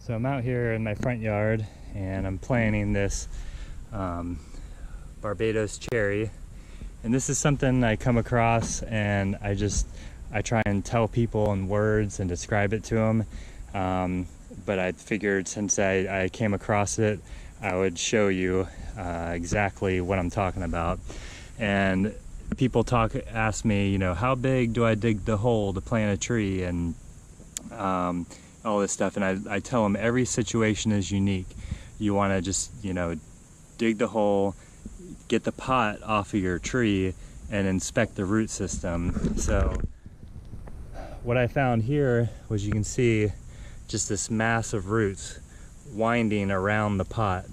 So I'm out here in my front yard and I'm planting this Barbados Cherry, and this is something I come across and I try and tell people in words and describe it to them, but I figured since I came across it, I would show you exactly what I'm talking about. And people ask me, you know, how big do I dig the hole to plant a tree, and all this stuff, and I tell them every situation is unique. You want to just, you know, dig the hole, get the pot off of your tree, and inspect the root system. So what I found here was, you can see just this mass of roots winding around the pot,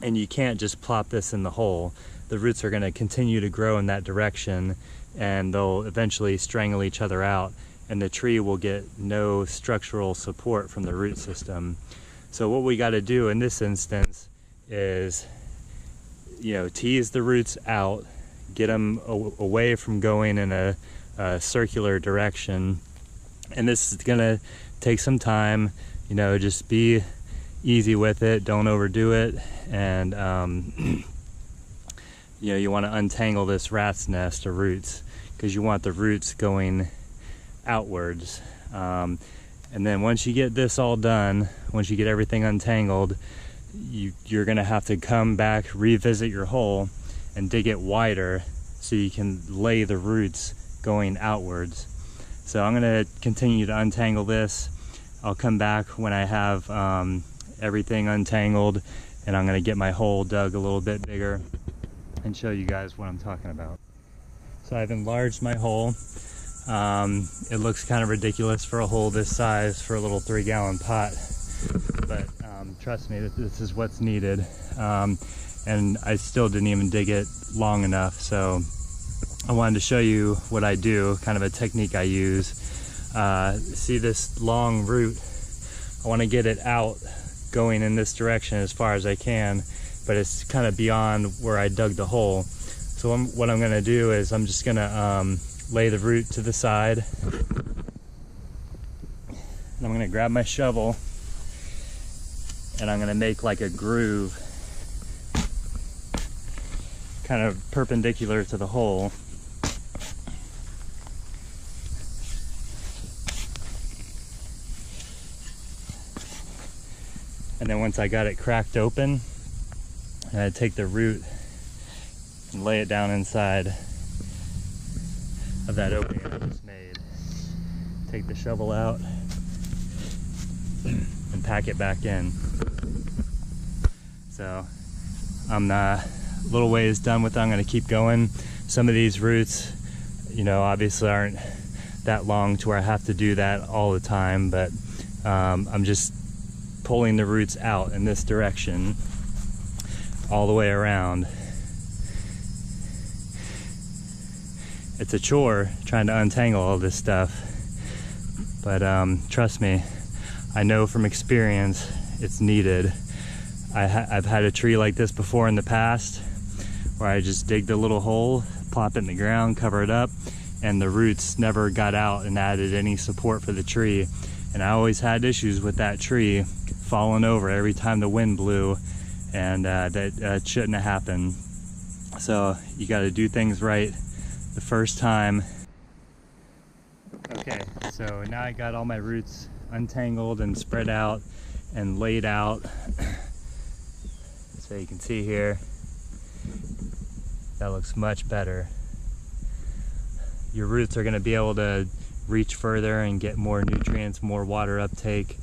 and you can't just plop this in the hole. The roots are going to continue to grow in that direction, and they'll eventually strangle each other out, and the tree will get no structural support from the root system. So what we got to do in this instance is, you know, tease the roots out, get them away from going in a circular direction. And this is gonna take some time, you know, just be easy with it, don't overdo it. And you know, you want to untangle this rat's nest of roots, because you want the roots going outwards. And then once you get this all done, once you get everything untangled, you're gonna have to come back, revisit your hole, and dig it wider so you can lay the roots going outwards. So I'm gonna continue to untangle this. I'll come back when I have everything untangled, and I'm gonna get my hole dug a little bit bigger and show you guys what I'm talking about. So I've enlarged my hole. It looks kind of ridiculous for a hole this size for a little 3-gallon pot, but trust me, this is what's needed. And I still didn't even dig it long enough, so I wanted to show you what I do, kind of a technique I use. See this long root? I want to get it out, going in this direction as far as I can, but it's kind of beyond where I dug the hole. So what I'm going to do is I'm just going to lay the root to the side, and I'm going to grab my shovel, and I'm going to make like a groove kind of perpendicular to the hole. And then once I got it cracked open, I take the root and lay it down inside of that opening I just made. Take the shovel out and pack it back in. So I'm a little ways done with it. I'm going to keep going. Some of these roots, you know, obviously aren't that long to where I have to do that all the time, but I'm just pulling the roots out in this direction all the way around. It's a chore trying to untangle all this stuff, but trust me, I know from experience it's needed. I've had a tree like this before in the past, where I just dig the little hole, plop it in the ground, cover it up, and the roots never got out and added any support for the tree. And I always had issues with that tree falling over every time the wind blew, and that shouldn't have happened. So you got to do things right the first time. Okay, so now I got all my roots untangled and spread out and laid out. So you can see here, that looks much better. Your roots are going to be able to reach further and get more nutrients, more water uptake,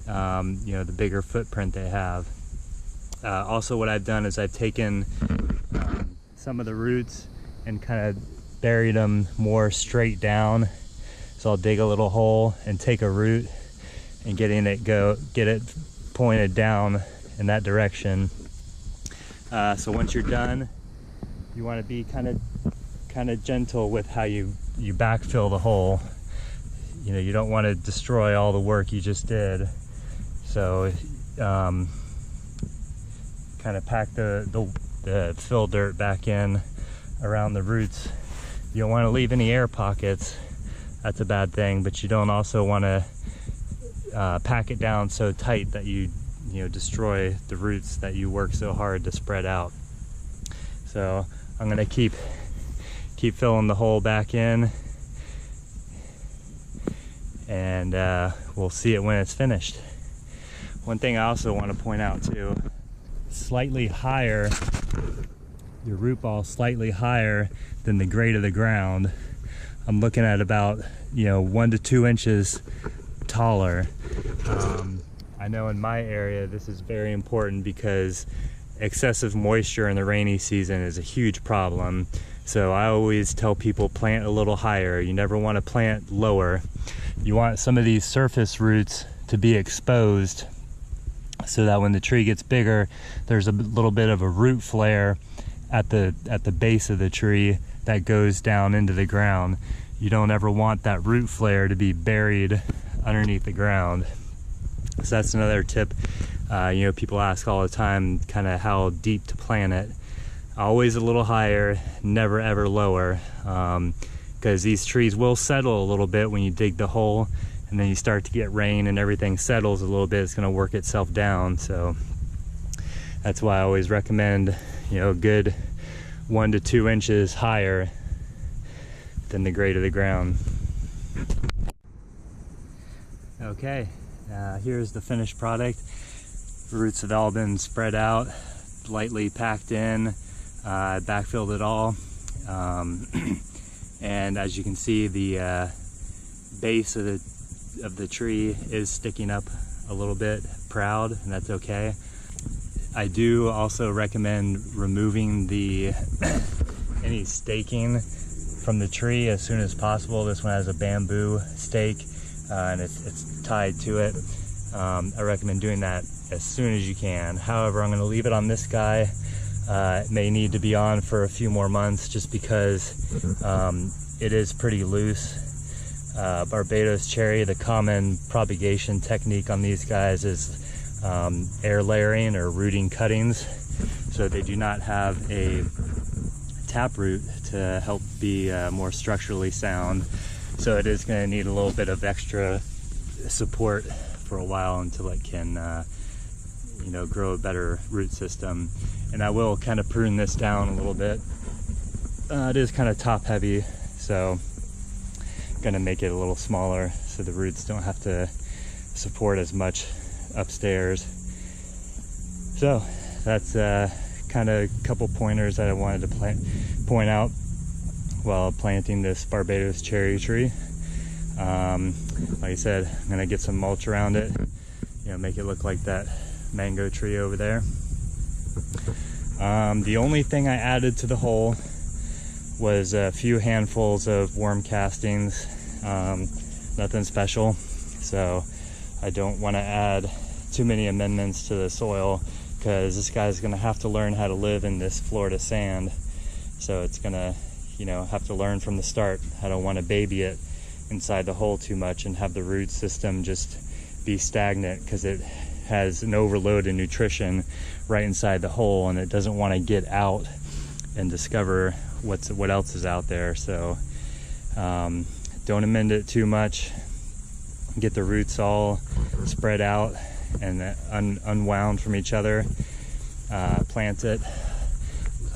you know, the bigger footprint they have. Also, what I've done is I've taken some of the roots and kind of buried them more straight down. So I'll dig a little hole and take a root and get it pointed down in that direction. So once you're done, you want to be kind of gentle with how you backfill the hole. You know, you don't want to destroy all the work you just did. So kind of pack the fill dirt back in around the roots. You don't want to leave any air pockets. That's a bad thing, but you don't also want to pack it down so tight that you destroy the roots that you work so hard to spread out. So I'm gonna keep filling the hole back in, and we'll see it when it's finished. One thing I also want to point out too, slightly higher, your root ball slightly higher than the grade of the ground. I'm looking at about 1 to 2 inches taller. I know in my area this is very important because excessive moisture in the rainy season is a huge problem. So I always tell people plant a little higher. You never want to plant lower. You want some of these surface roots to be exposed so that when the tree gets bigger, there's a little bit of a root flare at the base of the tree that goes down into the ground. You don't ever want that root flare to be buried underneath the ground. So that's another tip. People ask all the time kind of how deep to plant it. Always a little higher, never ever lower, because these trees will settle a little bit when you dig the hole, and then you start to get rain and everything settles a little bit. It's going to work itself down. So that's why I always recommend a good 1 to 2 inches higher than the grade of the ground. Okay, here's the finished product. The roots have all been spread out, lightly packed in. Backfilled it all, and as you can see, the base of the tree is sticking up a little bit proud, and that's okay. I do also recommend removing any staking from the tree as soon as possible. This one has a bamboo stake, and it's tied to it. I recommend doing that as soon as you can. However, I'm going to leave it on this guy. It may need to be on for a few more months just because it is pretty loose. Barbados Cherry, the common propagation technique on these guys is air layering or rooting cuttings. So they do not have a taproot to help be more structurally sound. So it is going to need a little bit of extra support for a while until it can grow a better root system. And I will kind of prune this down a little bit. It is kind of top heavy, so I'm gonna make it a little smaller so the roots don't have to support as much upstairs. So that's kind of a couple pointers that I wanted to point out while planting this Barbados cherry tree. Like I said, I'm gonna get some mulch around it, make it look like that mango tree over there. The only thing I added to the hole was a few handfuls of worm castings, nothing special. So I don't want to add too many amendments to the soil because this guy's going to have to learn how to live in this Florida sand. So it's going to, have to learn from the start. I don't want to baby it inside the hole too much and have the root system just be stagnant because it has an overload of nutrition right inside the hole and it doesn't want to get out and discover what else is out there. So don't amend it too much. Get the roots all spread out and unwound from each other. Plant it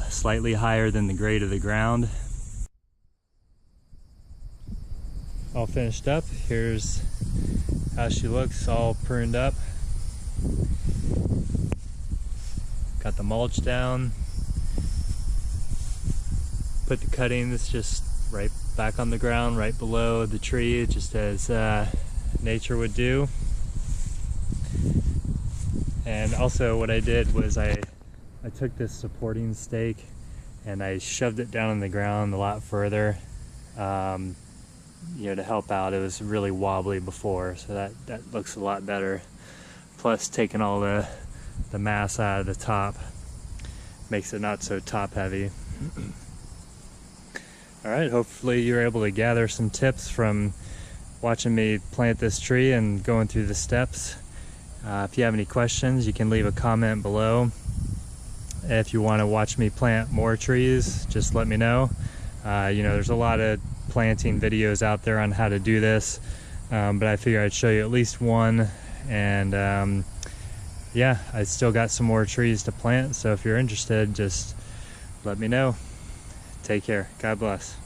slightly higher than the grade of the ground. All finished up. Here's how she looks, all pruned up. Got the mulch down. Put the cuttings just right back on the ground, right below the tree, just as nature would do. And also what I did was I took this supporting stake and I shoved it down in the ground a lot further, to help out. It was really wobbly before, so that looks a lot better. Plus taking all the mass out of the top makes it not so top heavy. All right, hopefully you're able to gather some tips from watching me plant this tree and going through the steps. If you have any questions, you can leave a comment below. If you want to watch me plant more trees, just let me know. There's a lot of planting videos out there on how to do this. but I figured I'd show you at least one. And yeah, I still got some more trees to plant, so if you're interested, just let me know. Take care. God bless.